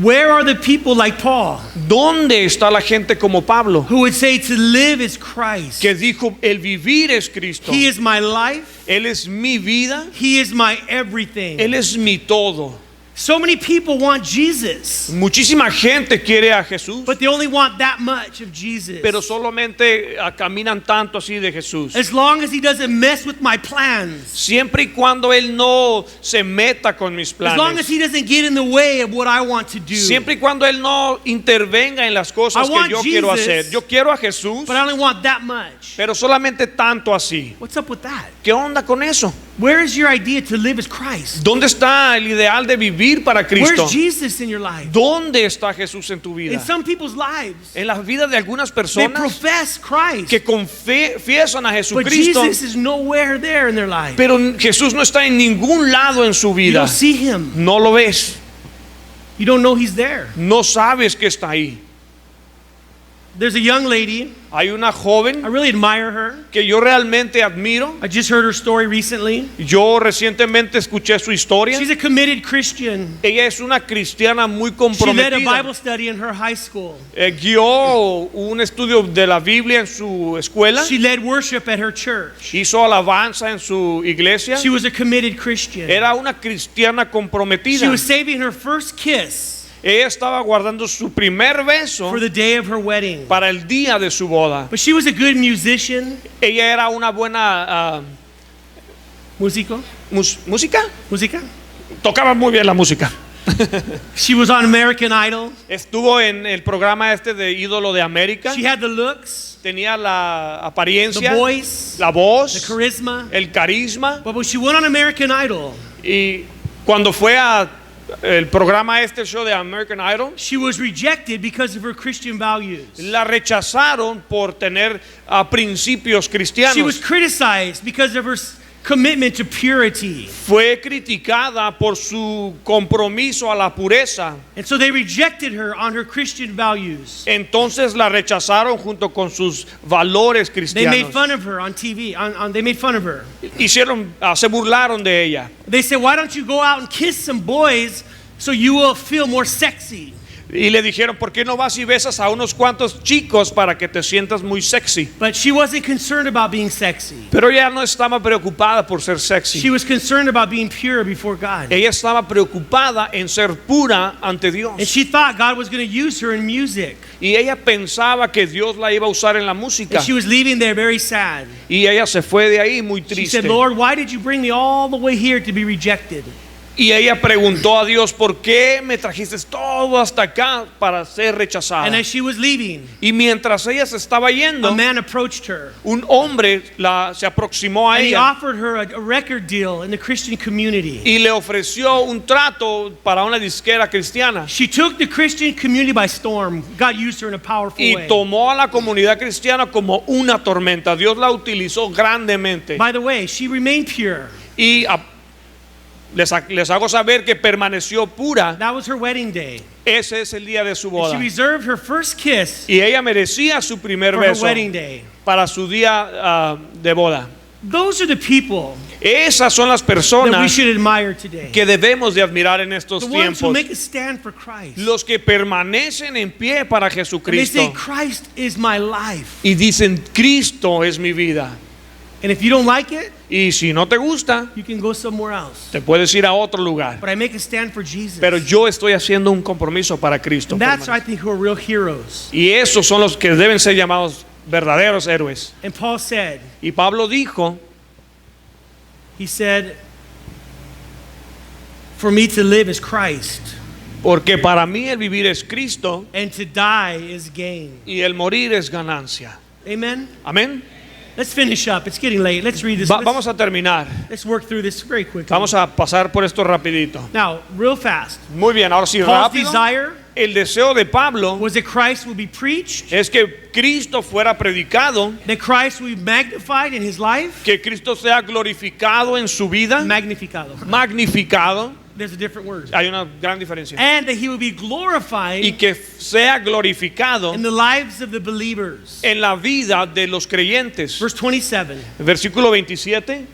Where are the people like Paul ¿Dónde está la gente como Pablo, who would say to live is Christ? que dijo el vivir es Cristo? He is my life. Él es mi vida, He is my everything. Él es mi todo. So many people want Jesus, Muchísima gente quiere a Jesús, but they only want that much of Jesus. pero solamente caminan tanto así de Jesús. As long as he doesn't mess with my plans, Siempre y cuando Él no se meta con mis as long as planes. he doesn't get in the way of what I want to do. Siempre y cuando Él no intervenga en las cosas I que want yo quiero Jesus, hacer. Yo quiero a Jesús, But I only want that much. pero solamente tanto así. What's up with that? ¿Qué onda con eso? Where is your idea to live as Christ? ¿Dónde está el ideal de vivir para Cristo? Where's Jesus in your life? ¿Dónde está Jesús en tu In vida? some people's lives, En la vida de algunas they personas profess Christ, que confiesan a but Jesucristo, Jesus is nowhere there in their life. pero Jesús no está en ningún lado en su You vida. don't see him. No lo ves, You don't know he's there. no sabes que está ahí. There's a young lady. Hay una I joven really admire her. que yo realmente admiro. I just heard her story recently. Yo recientemente escuché su historia. She's a committed Christian. Ella es una cristiana muy She led a comprometida. Bible study in her high school. Guió un estudio de la Biblia en su escuela. She led worship at her church. Hizo alabanza en su iglesia. She was a committed Christian. Era una cristiana She comprometida. was saving her first kiss Ella estaba guardando su primer beso for the day of her wedding. para el día de su boda. But she was a good musician. Ella era una buena Música? música. Tocaba muy bien la música. She was on American Idol. Estuvo en el programa este de Ídolo de América. She had the looks, Tenía la the apariencia, voice, la the voz, charisma. el carisma. But when she went on American Idol, Y cuando fue a el programa este show de American Idol, she was rejected because of her Christian values. la rechazaron por tener principios She was cristianos. criticized because of her commitment to purity. Fue criticada por su compromiso a la pureza. And so they rejected her on her Christian values. Entonces la rechazaron junto con sus valores They made cristianos. fun of her on TV. They made fun of her. Se burlaron de ella. They said, why don't you go out and kiss some boys so you will feel more sexy? Y le dijeron, ¿por qué no vas y besas a unos cuantos chicos para que te sientas muy sexy? But she wasn't concerned about being sexy. Pero ella no estaba preocupada por ser She sexy. was concerned about being pure before God. Ella estaba preocupada en ser pura ante And Dios. she thought God was going to use her in music. Y ella pensaba que Dios la iba a usar en la música. And she was leaving there very sad. Y ella se fue de ahí muy She triste. said, Lord, why did you bring me all the way here to be rejected? Y ella preguntó a Dios, ¿por qué me trajiste todo hasta acá para ser rechazada? And as she was leaving, Y mientras ella se estaba a yendo, man approached her. un hombre se aproximó a And he ella offered her a record deal in the Christian community. y le ofreció un trato para una disquera cristiana. She took the Christian community by storm. God used her in a powerful Y way. tomó a la comunidad cristiana como una tormenta. Dios la utilizó grandemente. By the way, she remained pure. Y les hago saber que permaneció pura. That was her wedding day. Ese es el día de su And boda. she reserved her first kiss Y ella merecía su primer for her beso wedding day. para su día de boda. Those are the people Esas son las that we personas should admire today. que debemos de admirar en estos The ones who tiempos. make a stand for Christ. Los que permanecen en pie para And they say, Jesucristo Christ is my life. y dicen, Cristo es mi vida. And if you don't like it, Y si no te gusta, you can go somewhere else. te puedes ir a otro lugar. But I make a stand for Jesus. Pero yo estoy haciendo un compromiso para Cristo. And that's, I think, who are real heroes. Y esos son los que deben ser llamados verdaderos héroes. And Paul said, Y Pablo dijo, he said, for me to live is Christ, porque para mí el vivir es Cristo and to die is gain. y el morir es ganancia. Amen? Amén. Let's finish up. It's getting late. Let's read this. Vamos a terminar. Let's work through this very quickly. Vamos a pasar por esto rapidito. Now, real fast. Muy bien, ahora sí Paul's rápido. desire El deseo de Pablo was that Christ would be preached, es que Cristo fuera predicado, that Christ would be magnified in his life. que Cristo sea glorificado en su vida, Magnificado. magnificado. There's a different word. Hay una gran diferencia. And that he would be Y glorified que sea glorificado in the lives of the believers. en la vida de los creyentes. Verse 27. Versículo 27.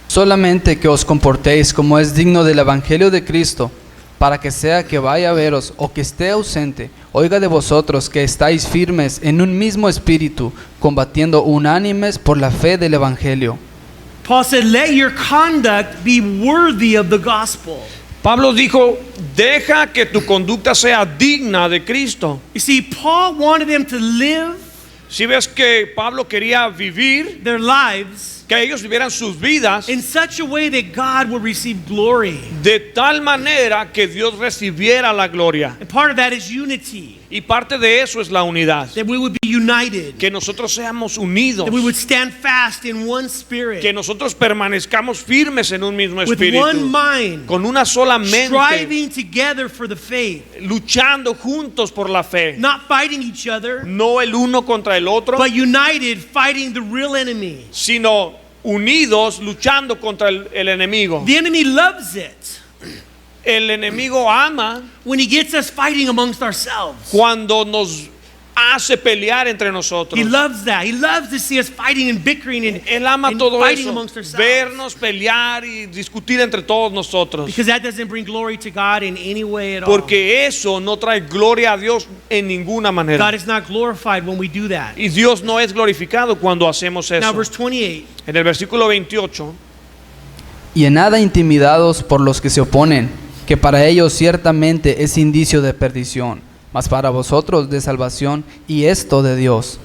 Solamente que os comportéis como es digno del Evangelio de Cristo, para que sea que vaya a veros o que esté ausente, oiga de vosotros que estáis firmes en un mismo espíritu, combatiendo unánimes por la fe del Evangelio. Paul said, let your conduct be worthy of the gospel. Pablo dijo, deja que tu conducta sea digna de Cristo. You see, Paul wanted them to live Si ves que Pablo quería vivir, their lives que ellos vivieran sus vidas in such a way that God will receive glory. de tal manera que Dios recibiera la gloria. And part of that is unity, Y parte de eso es la unidad. that we would be united, Que nosotros seamos unidos. that we would stand fast in one spirit, Que nosotros permanezcamos firmes en un mismo with espíritu. one mind, Con una sola mente. striving together for the faith, Luchando juntos por la fe. not fighting each other, No el uno contra el otro, but united, fighting the real enemy. sino unidos luchando contra el enemigo. The enemy loves it El enemigo ama when he gets us fighting amongst ourselves. cuando nos hace pelear entre nosotros. He loves that. He loves to see us fighting and bickering and, Él ama and todo fighting eso, amongst ourselves. vernos pelear y discutir entre todos nosotros. Because that doesn't bring glory to God in any way at all. Porque eso no trae gloria a Dios en ninguna manera. God is not glorified when we do that. Y Dios no es glorificado cuando hacemos Now, eso. verse 28. En el versículo 28, Y en nada intimidados por los que se oponen, que para ellos ciertamente es indicio de perdición, mas para vosotros de salvación, y esto de Dios.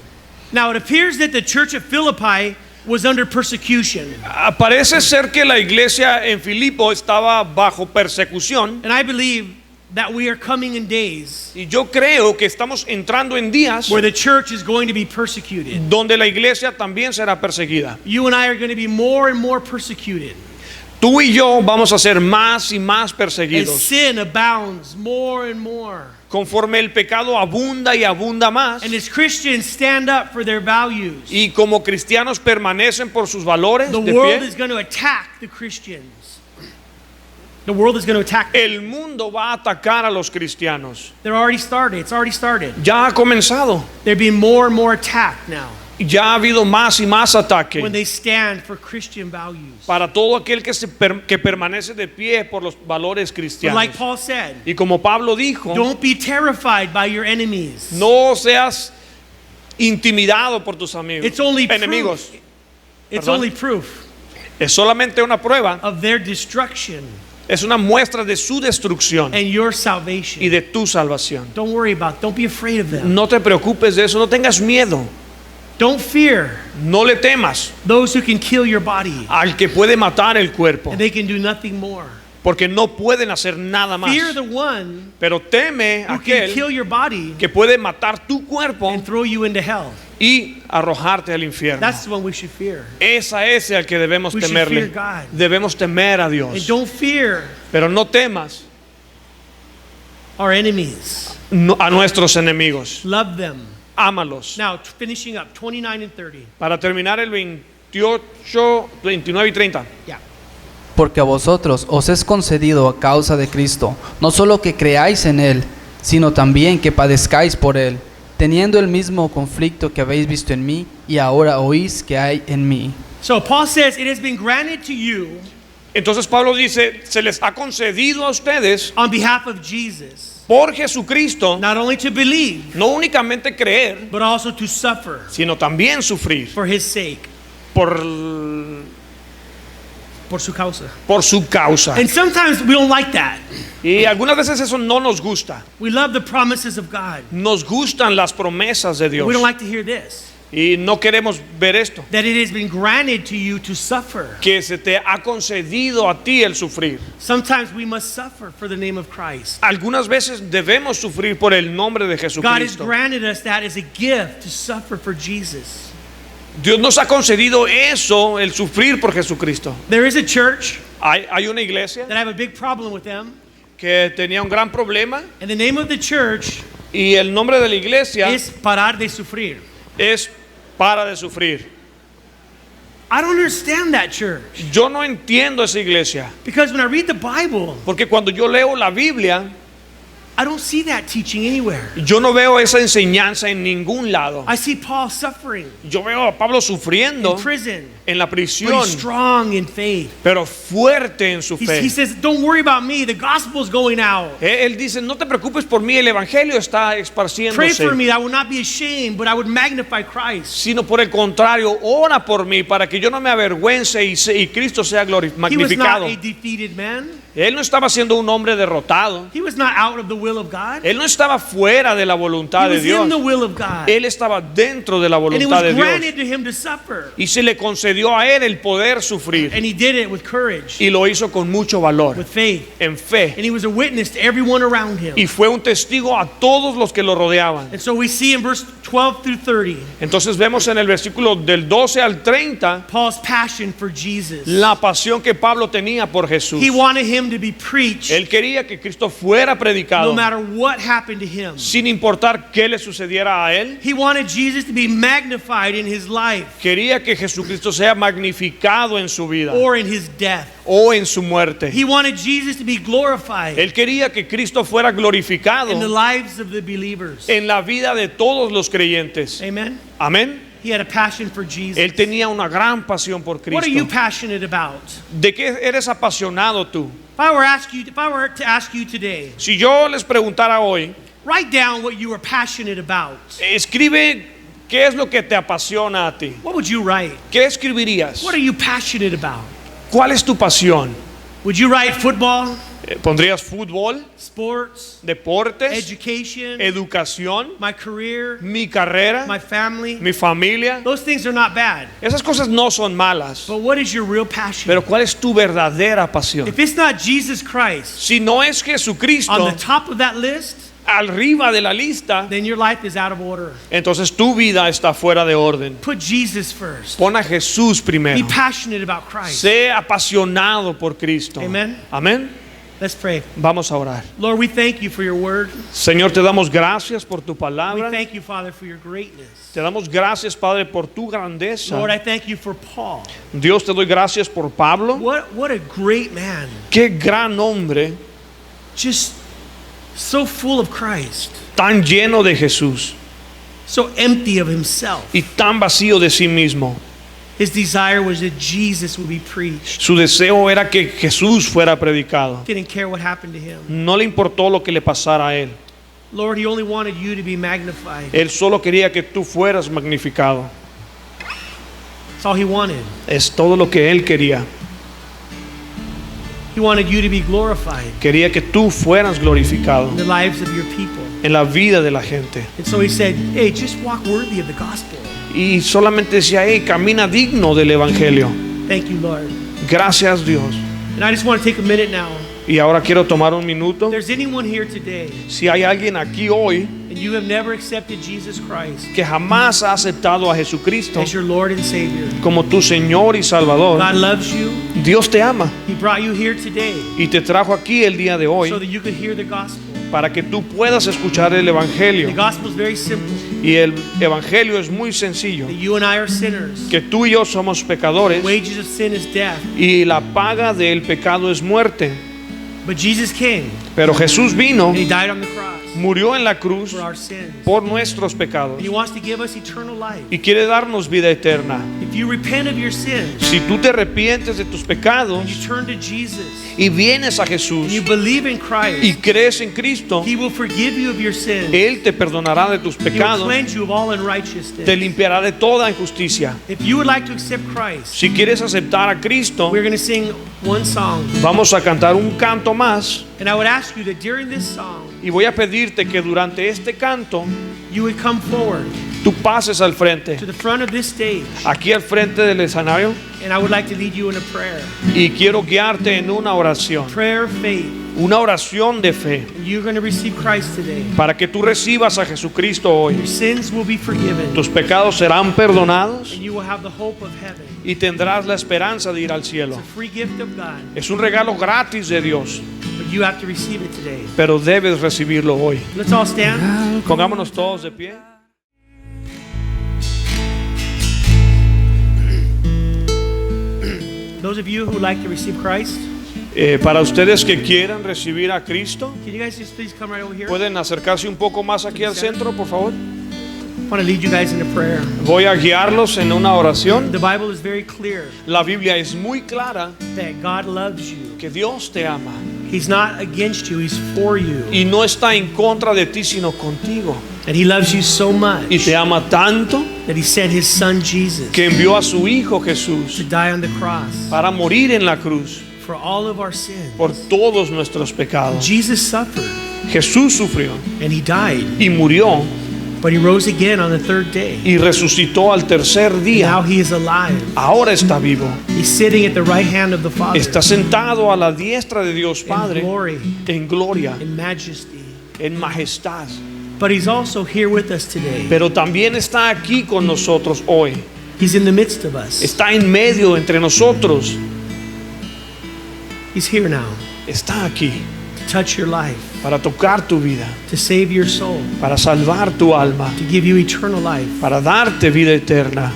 Now, it appears that the church of Philippi was under persecution. parece ser que la iglesia en Filipo estaba bajo persecución. And I believe that we are coming in days Y yo creo que estamos entrando en días where the church is going to be persecuted. donde la iglesia también será perseguida. You and I are going to be more and more persecuted. Tú y yo vamos a ser más y más As perseguidos. sin abounds more and more. Conforme el pecado abunda y abunda más. And as Christians stand up for their values, Y como cristianos permanecen por sus valores the de world pie, is going to attack the Christians. The world is going to attack them. el mundo va a atacar a los cristianos. They're already started. It's already started. Ya ha comenzado. They're being more and more attacked now Ya ha habido más y más ataque when they stand for Christian values. para todo aquel que permanece de pie por los valores But cristianos. like Paul said, Y como Pablo dijo, don't be terrified by your enemies. no seas intimidado por tus amigos, It's only enemigos. proof. It's Perdón. only proof Es solamente una prueba, of their destruction es una muestra de su destrucción and your y salvation. de tu salvación. Don't worry about it. Don't be afraid of them. No te preocupes de eso, no tengas miedo. Don't fear No le temas those who can kill your body al que puede matar el cuerpo, and they can do nothing more. porque no pueden hacer nada más. Fear the one Pero teme who can kill aquel your body que puede matar tu cuerpo and throw you into hell. y arrojarte al infierno. That's the one we should fear. Esa es al que debemos We should temerle. fear God. Debemos temer a And Dios. don't fear Pero no temas our enemies. a nuestros enemigos. Love them. Ámalos. Now, finishing up 29 and 30. Para terminar el 28, 29 y 30. Yeah. Porque a vosotros os es concedido a causa de Cristo, no solo que creáis en Él, sino también que padezcáis por Él, teniendo el mismo conflicto que habéis visto en mí y ahora oís que hay en mí. So Paul says, it has been granted to you Entonces Pablo dice, se les ha concedido a ustedes on behalf of Jesus, por Jesucristo, not only to believe, no únicamente creer, but also to suffer sino también sufrir for his sake, por por su causa. su causa. And sometimes we don't like that. Y algunas veces eso no nos gusta. We love the promises of God. Nos gustan las promesas de Dios. We don't like to hear this, Y no queremos ver esto. that it has been granted to you to suffer. Que se te ha concedido a ti el sufrir. Sometimes we must suffer for the name of Christ. Algunas veces debemos sufrir por el nombre de God has Jesucristo. granted us that as a gift to suffer for Jesus. Dios nos ha concedido eso, el sufrir por Jesucristo. There is a church Hay una iglesia that I have a big problem with them, que tenía un gran problema and the name of the church y el nombre de la iglesia is Parar de Sufrir. es Para de Sufrir. I don't understand that church, Yo no entiendo esa iglesia, because when I read the Bible, porque cuando yo leo la Biblia, I don't see that teaching anywhere. yo no veo esa enseñanza en ningún lado. I see Paul suffering Yo veo a Pablo sufriendo in prison, en la but prisión, he's strong in faith. pero fuerte en su He fe. says, don't worry about me, the gospel's going out. Él dice, no te preocupes por mí, el evangelio está Pray esparciéndose. for me, I will not be ashamed, but I would magnify Christ. Sino por el contrario, ora por mí para que yo no me avergüence y Cristo sea He was not magnificado. a defeated man. Él no estaba siendo un hombre derrotado. He was not out of the will of God. Él no estaba fuera de la He voluntad de was Dios. in the will of God. Él estaba dentro de la And it voluntad de was Dios. granted to him to suffer. Y se le concedió a él el poder sufrir. And he did it with courage, Y lo hizo con mucho valor, with faith. en fe. And he was a witness to everyone around him. Y fue un testigo a todos los que lo rodeaban. And so we see in verse 12 through 30, Entonces vemos en el versículo del 12 al 30 Paul's passion for Jesus. la pasión que Pablo tenía por Jesús. He wanted him to be preached Él quería que Cristo fuera no predicado matter what happened to him. sin importar qué le sucediera a él. He wanted Jesus to be magnified in his life Quería que Jesucristo sea magnificado en su vida or in his death. o en su muerte. He wanted Jesus to be glorified Él quería que Cristo fuera glorificado in the lives of the believers. en la vida de todos los creyentes. Amen. Amén. He had a passion for Jesus. Él tenía una gran pasión por What are you Cristo. passionate about? ¿De qué eres apasionado tú? If I were to ask you today, Si yo les preguntara hoy, write down what you are passionate about. escribe qué es lo que te apasiona a ti. What would you write? ¿Qué escribirías? What are you passionate about? ¿Cuál es tu pasión? Would you write football, ¿Pondrías fútbol, sports, deportes, education, educación, my career, mi carrera, my family? mi familia? Those things are not bad. Esas cosas no son malas, But what is your real passion? pero ¿cuál es tu verdadera pasión? If it's not Jesus Christ Si no es Jesucristo on the top of that list, arriba de la lista, then your life is out of order. entonces tu vida está fuera de orden. Put Jesus first. Pon a Jesús Be primero. passionate about Christ. Sé apasionado por Cristo. Amen. Amén. Let's pray. Vamos a orar. Lord, we thank you for your word. Señor, te damos gracias por tu We palabra. thank you, Father, for your greatness. Te damos gracias, Padre, por tu grandeza. Lord, I thank you for Paul. Dios, te doy gracias por Pablo. What a great man. Qué gran hombre, Just so full of Christ. tan lleno de Jesús So empty of himself. y tan vacío de sí mismo. His desire was that Jesus would be preached. Su deseo era que Jesús fuera predicado. Didn't care what happened to him. No le importó lo que le pasara a él. Lord, he only wanted you to be magnified. Él solo quería que tú fueras magnificado. That's all he wanted. Es todo lo que él quería. He wanted you to be glorified Quería que tú fueras glorificado in the lives of your people. en la vida de la gente. And so he said, hey, just walk worthy of the gospel. y solamente decía, hey, camina digno del Evangelio. Thank you, Lord. Gracias, Dios. And I just want to take a minute now. Y ahora quiero tomar un minuto. If there's anyone here today Si hay alguien aquí hoy and you have never accepted Jesus Christ que jamás ha aceptado a Jesucristo as your Lord and Savior, como tu Señor y Salvador, God loves you. Dios te ama He brought you here today y te trajo aquí el día de so hoy that you could hear the gospel. para que tú puedas escuchar el The Evangelio. gospel is very simple. Y el Evangelio es muy sencillo, That you and I are sinners. que tú y yo somos pecadores Wages of sin is death. y la paga del pecado es muerte. But Jesus came Pero Jesús vino, and He died on the cross murió en la cruz for our sins. por nuestros pecados And He wants to give us eternal life. y quiere darnos vida eterna. If you repent of your sins Si tú te arrepientes de tus pecados and you turn to Jesus y vienes a and you Jesús believe in y Christ, crees en Cristo, He will forgive you of your sins. Él te perdonará de tus He will pecados, cleanse you of all te unrighteousness. limpiará de toda injusticia. If you would like to accept Christ, Si quieres aceptar a Cristo, we're going to sing one song. vamos a cantar un canto más And I would ask you that during this song, y voy a pedirte que durante este canto you would come forward tú pases al frente, to the front of this stage. aquí al frente del escenario, And I would like to lead you in a prayer. y quiero guiarte en una oración, Prayer of faith. una oración de fe, And you're going to receive Christ today. para que tú recibas a Jesucristo hoy. Your sins will be forgiven. Tus pecados serán perdonados And you will have the hope of heaven. y tendrás la esperanza de ir al cielo. It's a free gift of God. Es un regalo gratis de Dios, But you have to receive it today. pero debes recibirlo hoy. Let's all stand. Pongámonos todos de pie. Those of you who would like to receive Christ, Para ustedes que quieran recibir a Cristo, can you guys just please come right over here? I pueden acercarse un poco más aquí al centro, por favor. want to lead you guys in a prayer. Voy a guiarlos en una oración. The Bible is very clear La Biblia es muy clara that God loves you. que Dios te ama He's not against you, He's for you. y no está en contra de ti, sino contigo. And He loves you so much Y te ama tanto that He sent His Son Jesus que envió a su Hijo to Jesús die on the cross para morir en la cruz for all of our sins. por todos nuestros pecados. Jesus suffered Jesús sufrió and He died, y murió but He rose again on the third day. y resucitó al tercer Now día. He is alive. Ahora está vivo. He's sitting at the right hand of the Father Está sentado a la diestra de Dios in Padre glory, en gloria, in majesty. en majestad. But He's also here with us today. Pero también está aquí con nosotros hoy. He's in the midst of us. Está en medio entre nosotros. He's here now Está aquí to touch your life, para tocar tu vida, to save your soul, para salvar tu alma, to give you eternal life. para darte vida eterna.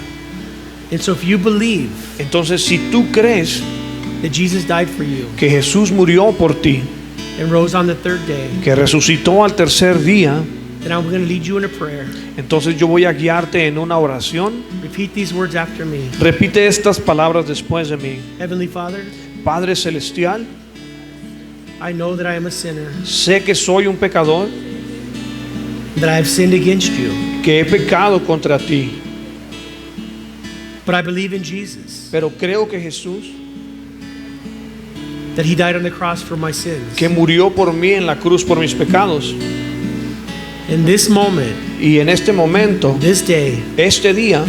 And so if you believe Entonces, si tú crees that Jesus died for you que Jesús murió por ti, and rose on the third day, que resucitó al tercer día, then I'm going to lead you in a prayer. entonces yo voy a guiarte en una oración. Repeat these words after me. Repite estas palabras después de mí. Heavenly Father, Padre Celestial, I know that I am a sinner, sé que soy un pecador, that I have sinned against you, que he pecado contra ti, but I believe in Jesus, pero creo que Jesús, that He died on the cross for my sins. que murió por mí en la cruz por mis pecados. In this moment, Y en este momento, this day, este día,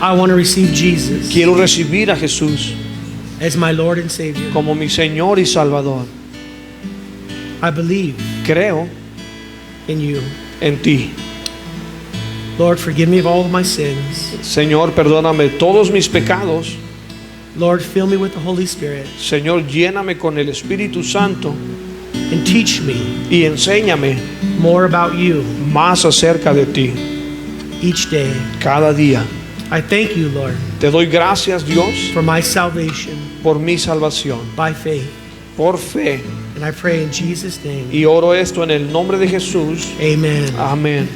I want to receive Jesus quiero recibir a Jesús as my Lord and Savior. como mi Señor y Salvador. I believe Creo in you. en ti. Lord, forgive me of all of my sins. Señor, perdóname todos mis pecados. Lord, fill me with the Holy Spirit Señor, lléname con el Espíritu Santo and teach me y enséñame more about you más acerca de ti each day. cada día. I thank you, Lord, Te doy gracias, Dios, for my salvation por mi salvación, by faith. por fe. And I pray in Jesus' name. Y oro esto en el nombre de Jesús. Amen. Amén.